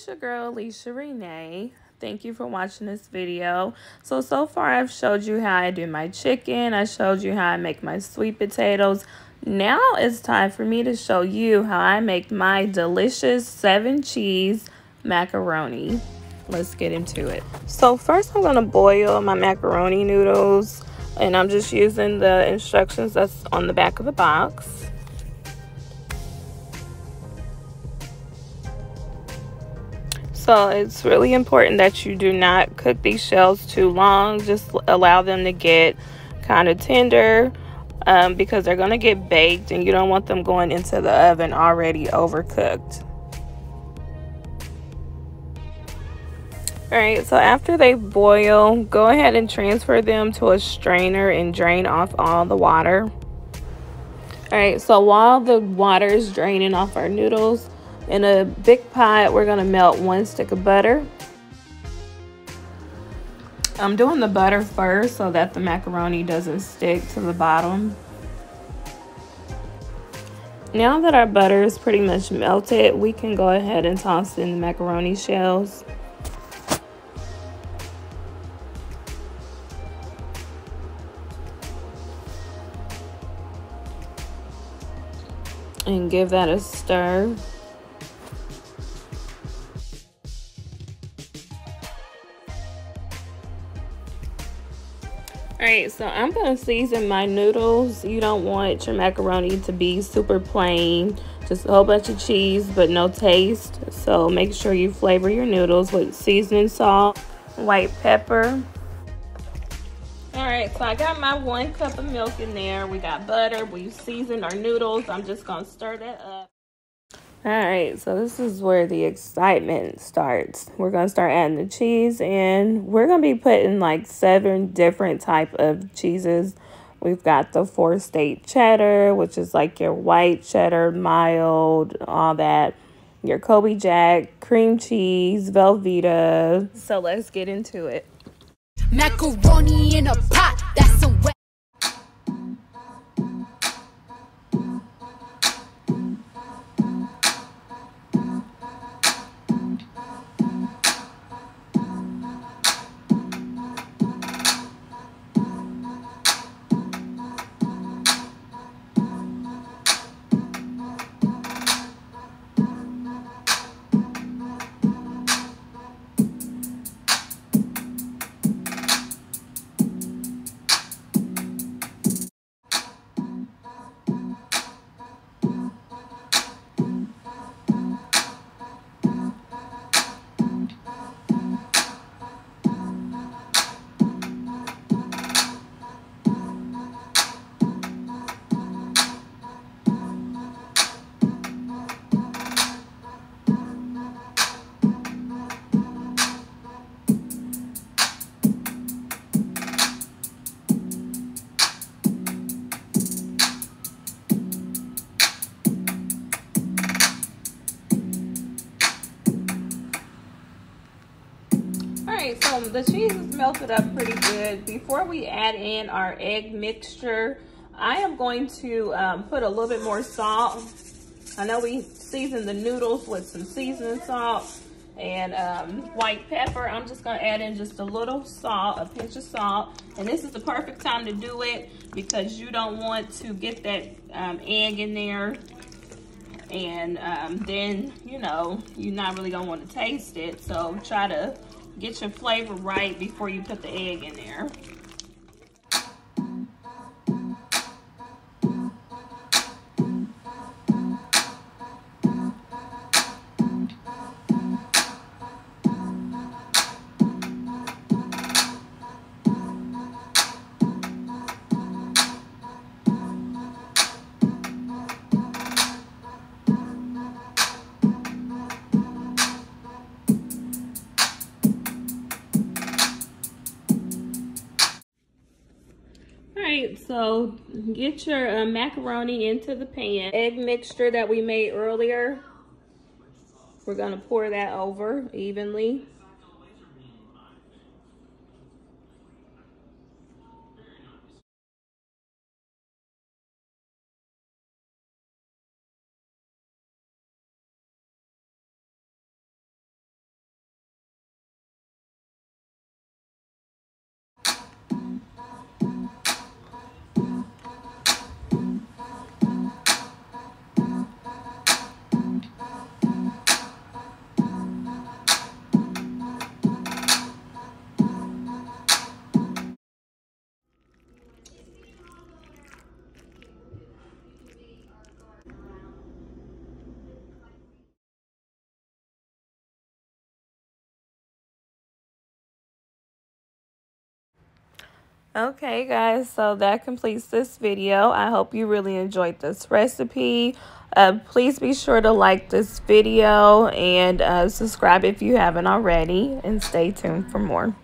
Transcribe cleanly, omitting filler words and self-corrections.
it's your girl Alicia Renee. Thank you for watching this video. So far I've showed you how I do my chicken. I showed you how I make my sweet potatoes. Now it's time for me to show you how I make my delicious 7-cheese macaroni. Let's get into it. So first I'm gonna boil my macaroni noodles, and I'm just using the instructions that's on the back of the box. So it's really important that you do not cook these shells too long. Just allow them to get kind of tender because they're going to get baked, and you don't want them going into the oven already overcooked. Alright, so after they boil, go ahead and transfer them to a strainer and drain off all the water. Alright, so while the water is draining off our noodles, in a big pot, we're going to melt 1 stick of butter. I'm doing the butter first so that the macaroni doesn't stick to the bottom. Now that our butter is pretty much melted, we can go ahead and toss in the macaroni shells. And give that a stir. Alright, so I'm going to season my noodles. You don't want your macaroni to be super plain. Just a whole bunch of cheese but no taste. So make sure you flavor your noodles with seasoning salt, white pepper. Alright, so I got my 1 cup of milk in there. We got butter. We seasoned our noodles. I'm just going to stir that up. Alright, so this is where the excitement starts. We're going to start adding the cheese, and we're going to be putting like 7 different type of cheeses. We've got the 4-state cheddar, which is like your white cheddar, mild, all that. Your Kobe Jack, cream cheese, Velveeta. So let's get into it. Macaroni in a pot, that's some wet. Alright, so the cheese is melted up pretty good. Before we add in our egg mixture, I am going to put a little bit more salt. I know we seasoned the noodles with some seasoning salt and white pepper. I'm just going to add in just a little salt, a pinch of salt. And this is the perfect time to do it because you don't want to get that egg in there. And then, you know, you're not really going to want to taste it. So try to get your flavor right before you put the egg in there. Alright, so get your macaroni into the pan. Egg mixture that we made earlier, we're going to pour that over evenly. Okay, guys, so that completes this video. I hope you really enjoyed this recipe. Please be sure to like this video and subscribe if you haven't already, and stay tuned for more.